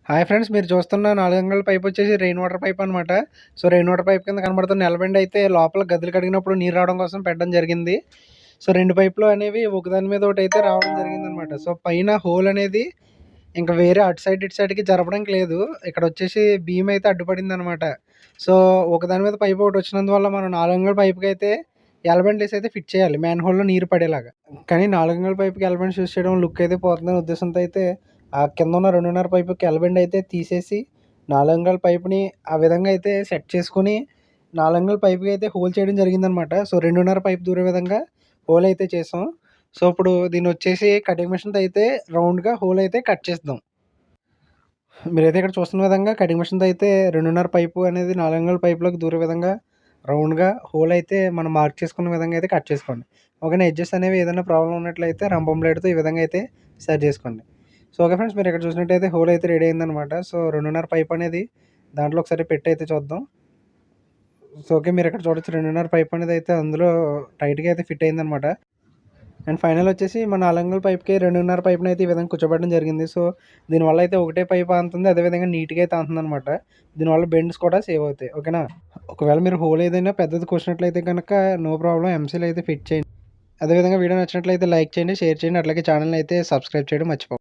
Hi friends, మీరు చూస్తున్న 4 అంగుళాల పైప్ వచ్చేసి రెయిన్ వాటర్ పైప్ అనమాట. సో రెయిన్ వాటర్ పైప్ కింద కనబడుతున్న ఎలబెండ్ అయితే లోపల గదులు కడిగినప్పుడు నీరు రావడం కోసం పెట్టడం జరిగింది. సో 2 పైపులు అనేవి ఒకదాని మీద ఒకటి అయితే రావడం జరిగిందనమాట. సో పైన హోల్ అనేది ఇంకా వేరే అటు సైడ్ ఇటు సైడ్కి జరపడానికి లేదు. ఇక్కడ వచ్చేసి బీమ్ అయితే అడ్డుపడింది అనమాట. సో ఒకదాని మీద పైప్ ఒకటి వచ్చినందువల్ల మనం 4 అంగుళాల పైప్కి అయితే ఎలబెండ్ వేసి అయితే ఫిట్ చేయాలి, మ్యాన్ హోల్లో నీరు పడేలాగా. కానీ 4 అంగుళాల పైప్కి ఎలబెండ్ యూస్ చేయడం లుక్ అయితే పోతుందనే ఉద్దేశంతో అయితే ఆ కింద ఉన్న 2.5 పైపుకి ఎలబెండ్ అయితే తీసేసి 4 అంగుళాల పైప్ని ఆ విధంగా అయితే సెట్ చేసుకుని 4 అంగుళాల పైప్కి అయితే హోల్ చేయడం జరిగిందనమాట. సో 2.5 పైప్ దూరే విధంగా హోల్ అయితే చేసాం. సో ఇప్పుడు దీన్ని వచ్చేసి కటింగ్ మిషన్తో అయితే రౌండ్గా హోల్ అయితే కట్ చేద్దాం. మీరైతే ఇక్కడ చూస్తున్న విధంగా కటింగ్ మిషన్తో అయితే 2.5 పైపు అనేది 4 అంగుళాల పైపులోకి దూరే విధంగా రౌండ్గా హోల్ అయితే మనం మార్క్ చేసుకున్న విధంగా అయితే కట్ చేసుకోండి. ఓకేనా. ఎడ్జెస్ అనేవి ఏదైనా ప్రాబ్లం ఉన్నట్లయితే రంపం బ్లేడ్తో ఈ విధంగా అయితే సరి చేసుకోండి. సో ఓకే ఫ్రెండ్స్, మీరు ఇక్కడ చూసినట్టయితే హోల్ అయితే రెడీ అయిందనమాట. సో 2.5 పైప్ అనేది దాంట్లో ఒకసారి పెట్టి అయితే చూద్దాం. సో ఓకే, మీరు ఇక్కడ చూడొచ్చు 2.5 పైప్ అనేది అయితే అందులో టైట్గా అయితే ఫిట్ అయిందనమాట. అండ్ ఫైనల్ వచ్చేసి మన 4 అంగుళాల పైప్కి 2.5 పైప్ని అయితే ఈ విధంగా కూర్చోబెట్టడం జరిగింది. సో దీనివల్ల అయితే ఒకటే పైప్ అంతుంది, అదేవిధంగా నీట్గా అయితే అంతుంది అనమాట. దీనివల్ల బెండ్స్ కూడా సేవ్ అవుతాయి. ఓకేనా. ఒకవేళ మీరు హోల్ ఏదైనా పెద్దది కూర్చున్నట్లయితే కనుక నో ప్రాబ్లం, ఎంసీల్ అయితే ఫిట్ చేయండి. అదేవిధంగా వీడియో నచ్చినట్లయితే లైక్ చేయండి, షేర్ చేయండి, అట్లాగే ఛానల్ని అయితే సబ్స్క్రైబ్ చేయడం మర్చిపోకండి.